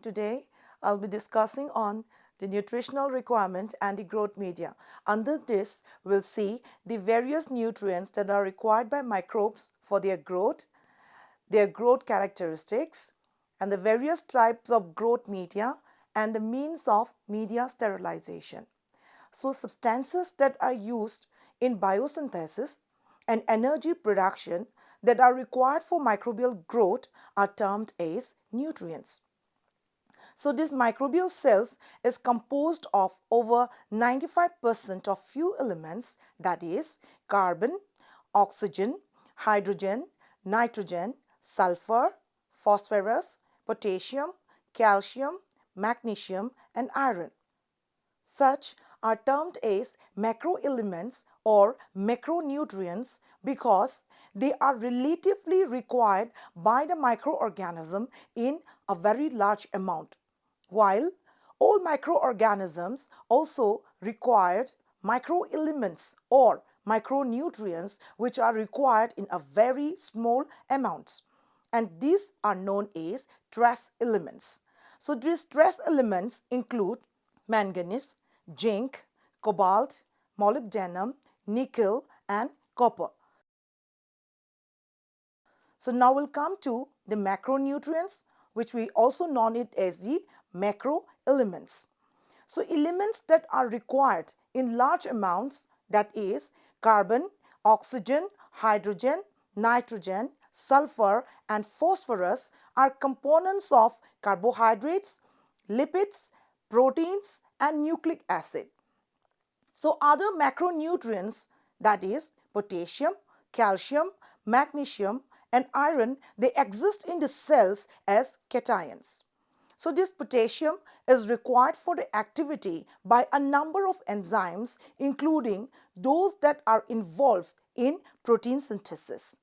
Today, I'll be discussing on the nutritional requirement and the growth media. Under this, we'll see the various nutrients that are required by microbes for their growth characteristics, and the various types of growth media and the means of media sterilization. So, substances that are used in biosynthesis and energy production that are required for microbial growth are termed as nutrients. So these microbial cells is composed of over 95% of few elements, that is carbon, oxygen, hydrogen, nitrogen, sulfur, phosphorus, potassium, calcium, magnesium and iron. Such are termed as macroelements or macronutrients because they are relatively required by the microorganism in a very large amount, while all microorganisms also required microelements or micronutrients which are required in a very small amounts, and these are known as trace elements. So these trace elements include manganese, zinc, cobalt, molybdenum, nickel and copper. So now we'll come to the macronutrients, which we also know it as the macro elements. So elements that are required in large amounts, that is carbon, oxygen, hydrogen, nitrogen, sulfur and phosphorus, are components of carbohydrates, lipids, proteins and nucleic acid. So other macronutrients, that is potassium, calcium, magnesium and iron, they exist in the cells as cations. So this potassium is required for the activity by a number of enzymes, including those that are involved in protein synthesis.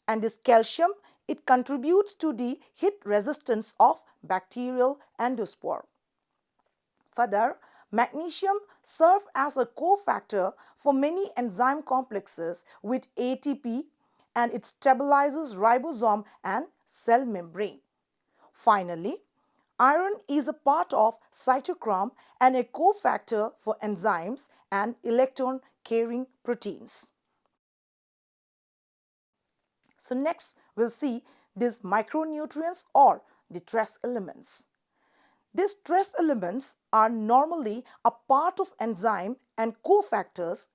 And this calcium, it contributes to the heat resistance of bacterial endospore. Further, magnesium serves as a cofactor for many enzyme complexes with ATP, and it stabilizes ribosome and cell membrane. Finally, iron is a part of cytochrome and a cofactor for enzymes and electron-carrying proteins. So next, we'll see these micronutrients or the trace elements. These trace elements are normally a part of enzyme and cofactors,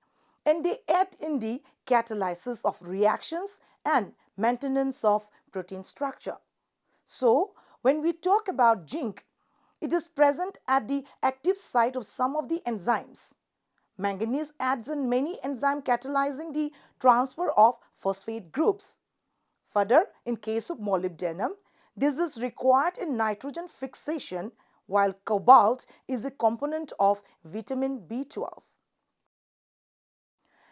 and they aid in the catalysis of reactions and maintenance of protein structure. So, when we talk about zinc, it is present at the active site of some of the enzymes. Manganese aids in many enzymes catalyzing the transfer of phosphate groups. Further, in case of molybdenum, this is required in nitrogen fixation, while cobalt is a component of vitamin B12.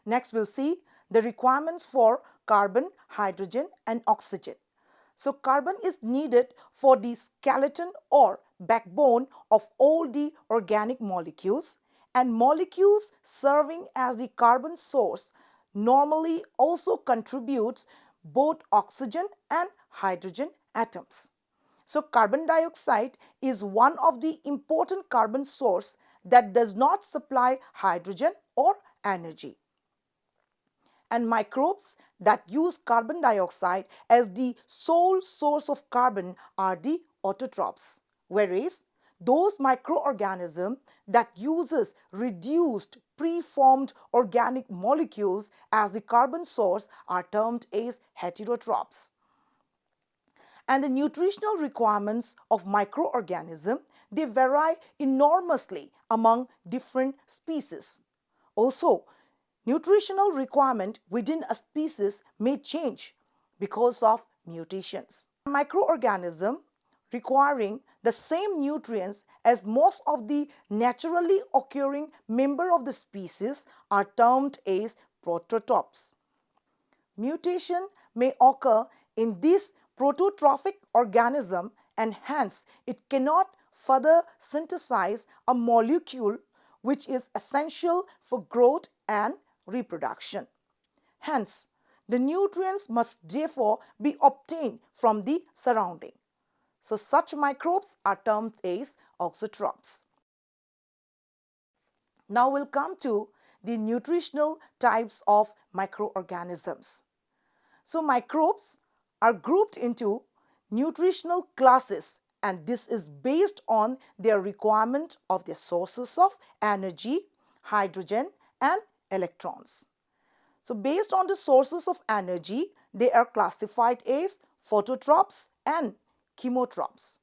Next, we'll see the requirements for carbon, hydrogen and oxygen. So carbon is needed for the skeleton or backbone of all the organic molecules, and molecules serving as the carbon source normally also contributes both oxygen and hydrogen atoms. So carbon dioxide is one of the important carbon source that does not supply hydrogen or energy. And microbes that use carbon dioxide as the sole source of carbon are the autotrophs, whereas those microorganisms that uses reduced preformed organic molecules as the carbon source are termed as heterotrophs. And the nutritional requirements of microorganisms, they vary enormously among different species. Also, nutritional requirement within a species may change because of mutations. Microorganisms requiring the same nutrients as most of the naturally occurring member of the species are termed as prototropes. Mutation may occur in this prototrophic organism and hence it cannot further synthesize a molecule which is essential for growth and reproduction. Hence, the nutrients must therefore be obtained from the surrounding. So, such microbes are termed as auxotropes. Now we'll come to the nutritional types of microorganisms. So, microbes are grouped into nutritional classes and this is based on their requirement of their sources of energy, hydrogen and electrons. So, based on the sources of energy, they are classified as phototropes and chemotropes.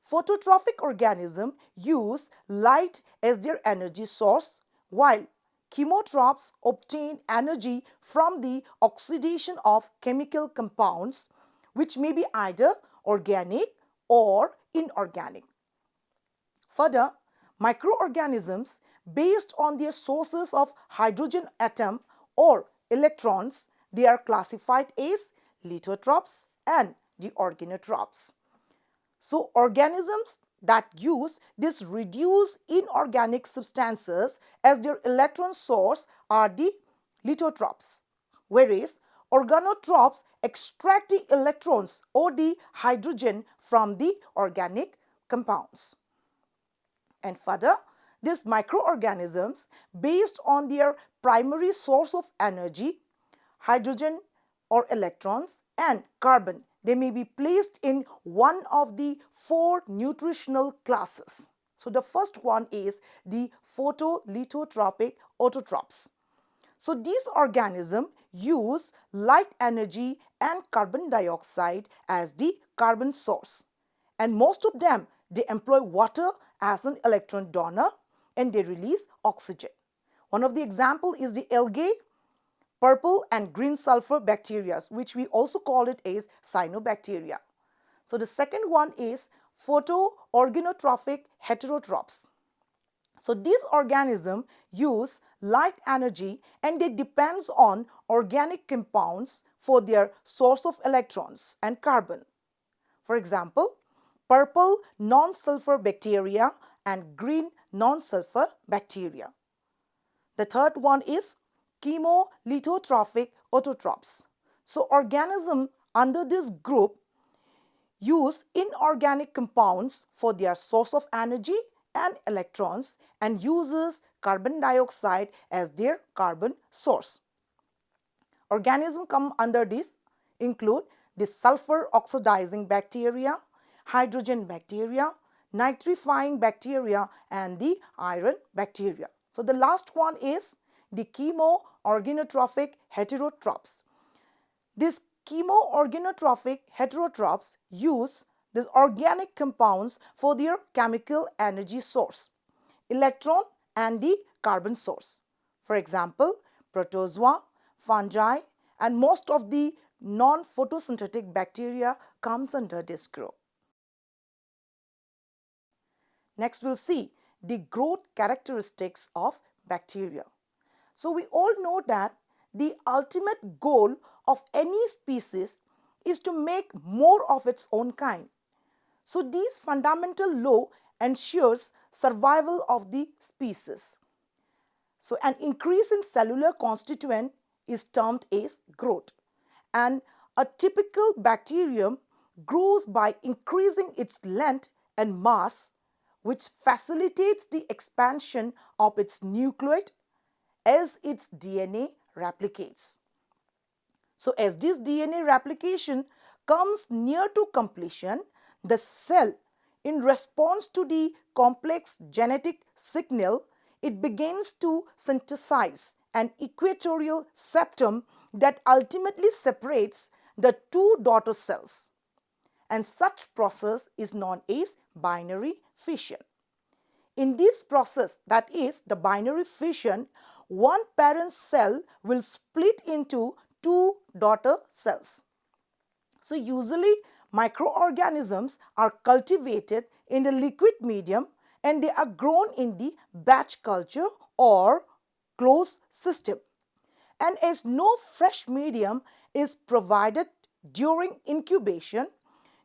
Phototrophic organisms use light as their energy source, while chemotropes obtain energy from the oxidation of chemical compounds, which may be either organic or inorganic. Further, microorganisms based on their sources of hydrogen atom or electrons, they are classified as lithotropes and the organotropes. So, organisms that use these reduced inorganic substances as their electron source are the lithotropes, whereas organotropes extract the electrons or the hydrogen from the organic compounds. And further, these microorganisms based on their primary source of energy, hydrogen or electrons and carbon, they may be placed in one of the four nutritional classes. So, the first one is the photolithotropic autotrophs. So, these organisms use light energy and carbon dioxide as the carbon source. And most of them, they employ water as an electron donor and they release oxygen. One of the example is the algae, purple and green sulfur bacteria, which we also call it as cyanobacteria. So, the second one is photoorganotrophic heterotrophs. So, these organisms use light energy and they depend on organic compounds for their source of electrons and carbon. For example, purple non-sulfur bacteria and green non-sulfur bacteria. The third one is chemolithotrophic autotrophs. So, organisms under this group use inorganic compounds for their source of energy and electrons and uses carbon dioxide as their carbon source. Organisms come under this include the sulfur oxidizing bacteria, hydrogen bacteria, nitrifying bacteria and the iron bacteria. So, the last one is the chemoorganotrophic heterotrophs. These chemoorganotrophic heterotrophs use these organic compounds for their chemical energy source, electron and the carbon source. For example, protozoa, fungi and most of the non-photosynthetic bacteria comes under this group. Next, we'll see the growth characteristics of bacteria. So, we all know that the ultimate goal of any species is to make more of its own kind. So, this fundamental law ensures survival of the species. So, an increase in cellular constituent is termed as growth, and a typical bacterium grows by increasing its length and mass, which facilitates the expansion of its nucleate as its DNA replicates. So, as this DNA replication comes near to completion, the cell, in response to the complex genetic signal, it begins to synthesize an equatorial septum that ultimately separates the two daughter cells. And such process is known as binary fission. In this process, that is the binary fission, one parent cell will split into two daughter cells. So, usually microorganisms are cultivated in the liquid medium and they are grown in the batch culture or closed system. And as no fresh medium is provided during incubation,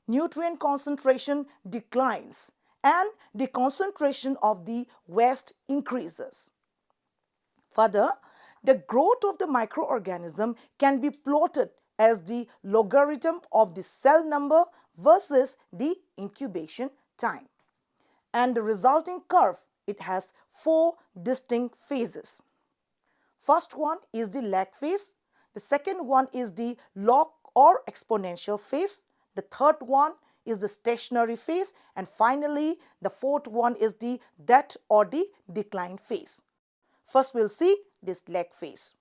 nutrient concentration declines and the concentration of the waste increases. Further, the growth of the microorganism can be plotted as the logarithm of the cell number versus the incubation time. And the resulting curve, it has four distinct phases. First one is the lag phase. The second one is the log or exponential phase. The third one is the stationary phase. And finally, the fourth one is the death or the decline phase. First, we'll see this lag phase.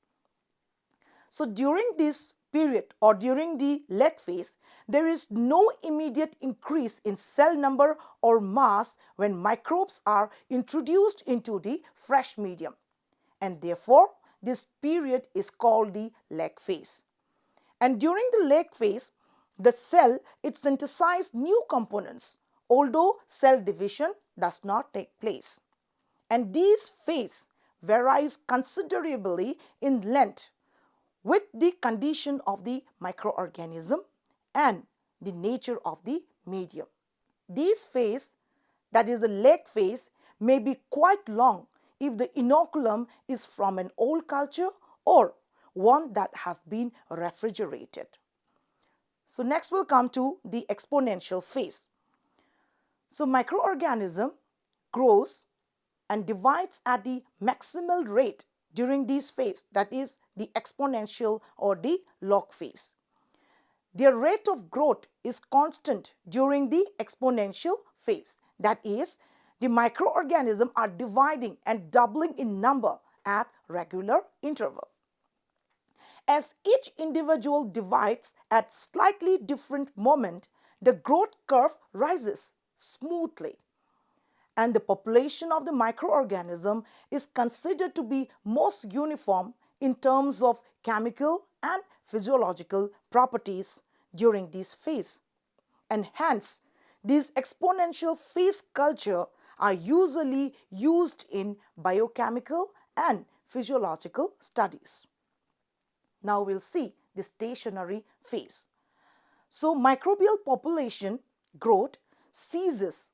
So, during this period or during the lag phase, there is no immediate increase in cell number or mass when microbes are introduced into the fresh medium. And therefore, this period is called the lag phase. And during the lag phase, the cell, it synthesizes new components, although cell division does not take place. And this phase varies considerably in length with the condition of the microorganism and the nature of the medium. This phase, that is the lag phase, may be quite long if the inoculum is from an old culture or one that has been refrigerated. So next we'll come to the exponential phase. So microorganism grows and divides at the maximal rate during this phase, that is the exponential or the log phase. Their rate of growth is constant during the exponential phase, that is the microorganisms are dividing and doubling in number at regular interval. As each individual divides at slightly different moment, the growth curve rises smoothly. And the population of the microorganism is considered to be most uniform in terms of chemical and physiological properties during this phase. And hence, these exponential phase culture are usually used in biochemical and physiological studies. Now we'll see the stationary phase. So microbial population growth ceases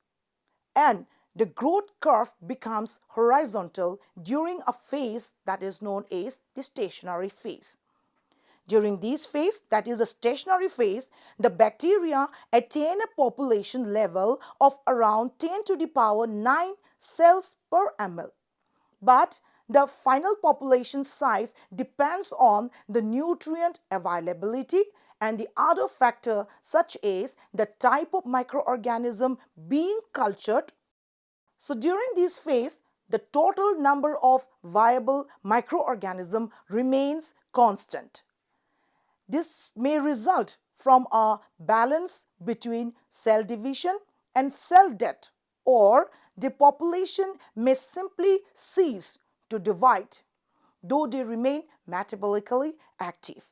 and the growth curve becomes horizontal during a phase that is known as the stationary phase. During this phase, that is a stationary phase, the bacteria attain a population level of around 10 to the power 9 cells per ml. But the final population size depends on the nutrient availability and the other factor such as the type of microorganism being cultured. So during this phase, the total number of viable microorganisms remains constant. This may result from a balance between cell division and cell death, or the population may simply cease to divide, though they remain metabolically active.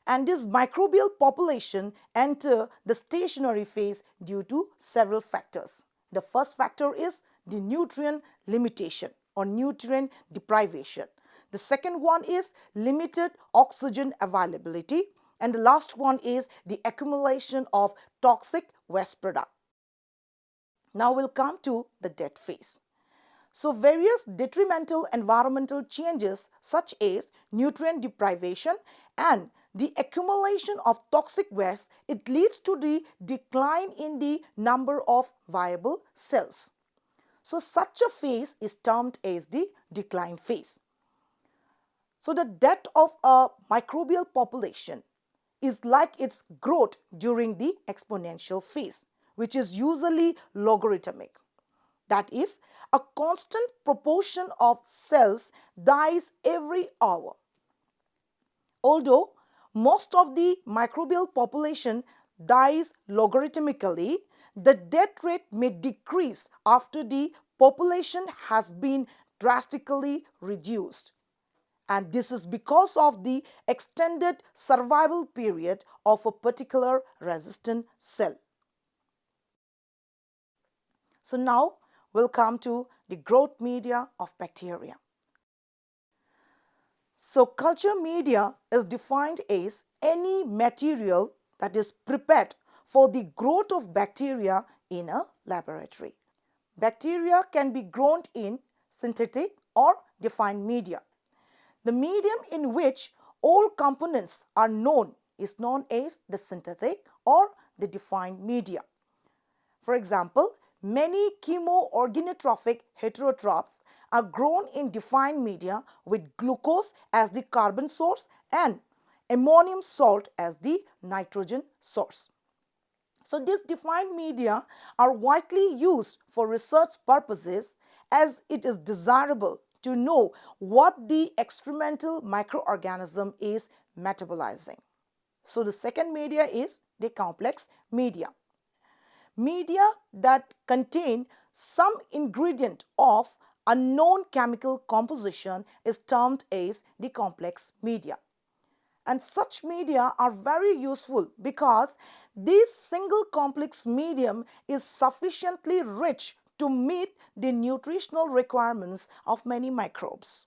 And this microbial population enter the stationary phase due to several factors. The first factor is the nutrient limitation or nutrient deprivation. The second one is limited oxygen availability. And the last one is the accumulation of toxic waste product. Now we'll come to the death phase. So various detrimental environmental changes such as nutrient deprivation and the accumulation of toxic waste, it leads to the decline in the number of viable cells. So such a phase is termed as the decline phase. So the death of a microbial population is like its growth during the exponential phase, which is usually logarithmic. That is, a constant proportion of cells dies every hour. Although most of the microbial population dies logarithmically, the death rate may decrease after the population has been drastically reduced. And this is because of the extended survival period of a particular resistant cell. So now we'll come to the growth media of bacteria. So culture media is defined as any material that is prepared for the growth of bacteria in a laboratory. Bacteria can be grown in synthetic or defined media. The medium in which all components are known is known as the synthetic or the defined media. For example, many chemoorganotrophic heterotrophs are grown in defined media with glucose as the carbon source and ammonium salt as the nitrogen source. So these defined media are widely used for research purposes, as it is desirable to know what the experimental microorganism is metabolizing. So the second media is the complex media. Media that contain some ingredient of unknown chemical composition is termed as the complex media. And such media are very useful because this single complex medium is sufficiently rich to meet the nutritional requirements of many microbes.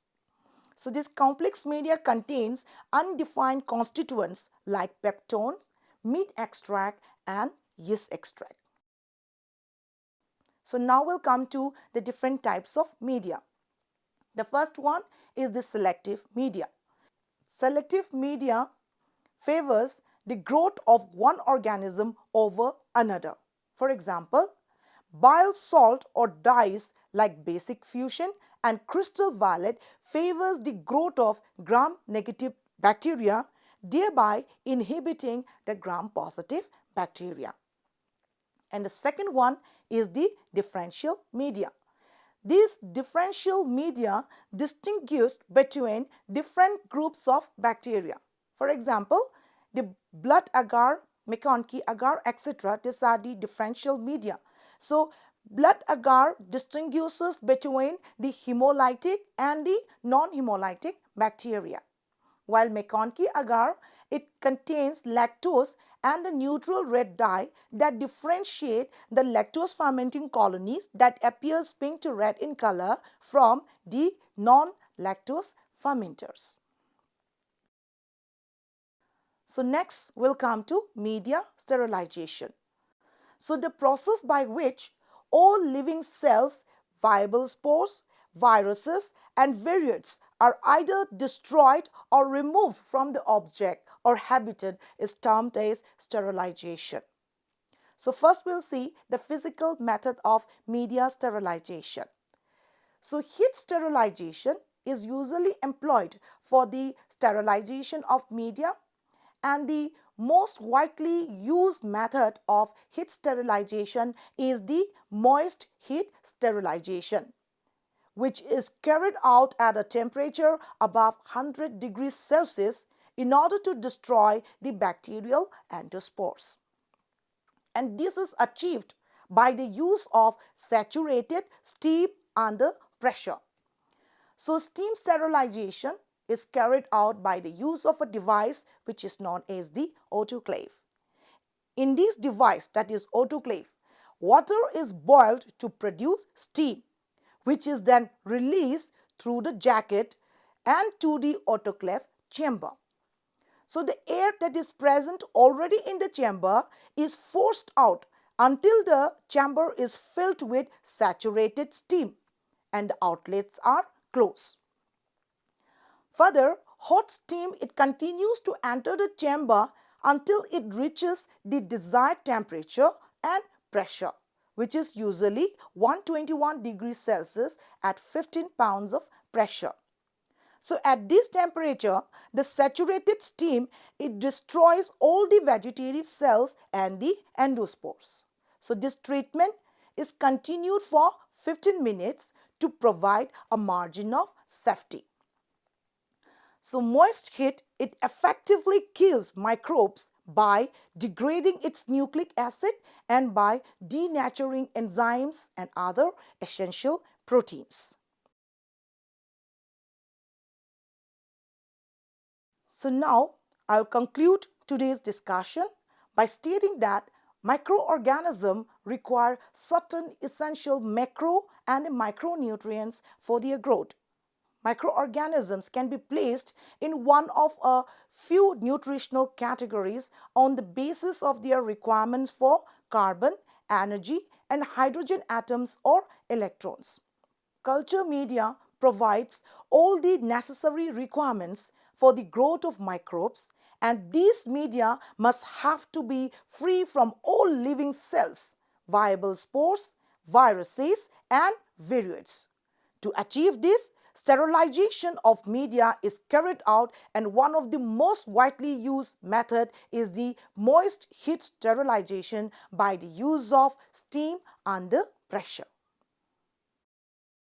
So this complex media contains undefined constituents like peptones, meat extract and yeast extract. So now we'll come to the different types of media. The first one is the selective media. Selective media favors the growth of one organism over another. For example, bile salt or dyes like basic fusion and crystal violet favors the growth of gram-negative bacteria, thereby inhibiting the gram-positive bacteria. And the second one is the differential media. These differential media distinguish between different groups of bacteria. For example, the blood agar, McConkey agar, etc. These are the differential media. So, blood agar distinguishes between the hemolytic and the non-hemolytic bacteria. While McConkey agar, it contains lactose and the neutral red dye that differentiate the lactose fermenting colonies that appears pink to red in color from the non-lactose fermenters. So next we'll come to media sterilization. So the process by which all living cells, viable spores, viruses and virions are either destroyed or removed from the object or habitat is termed as sterilization. So first we'll see the physical method of media sterilization. So heat sterilization is usually employed for the sterilization of media, and the most widely used method of heat sterilization is the moist heat sterilization, which is carried out at a temperature above 100 degrees Celsius in order to destroy the bacterial endospores. And this is achieved by the use of saturated steam under pressure. So steam sterilization is carried out by the use of a device which is known as the autoclave. In this device, that is autoclave, water is boiled to produce steam, which is then released through the jacket and to the autoclave chamber. So the air that is present already in the chamber is forced out until the chamber is filled with saturated steam and the outlets are closed. Further, hot steam, it continues to enter the chamber until it reaches the desired temperature and pressure, which is usually 121 degrees Celsius at 15 pounds of pressure. So at this temperature, the saturated steam, it destroys all the vegetative cells and the endospores. So this treatment is continued for 15 minutes to provide a margin of safety. So moist heat, it effectively kills microbes by degrading its nucleic acid and by denaturing enzymes and other essential proteins. So now I'll conclude today's discussion by stating that microorganisms require certain essential macro and micronutrients for their growth. Microorganisms can be placed in one of a few nutritional categories on the basis of their requirements for carbon, energy, and hydrogen atoms or electrons. Culture media provides all the necessary requirements for the growth of microbes, and these media must have to be free from all living cells, viable spores, viruses, and viroids. To achieve this, sterilization of media is carried out, and one of the most widely used method is the moist heat sterilization by the use of steam under pressure.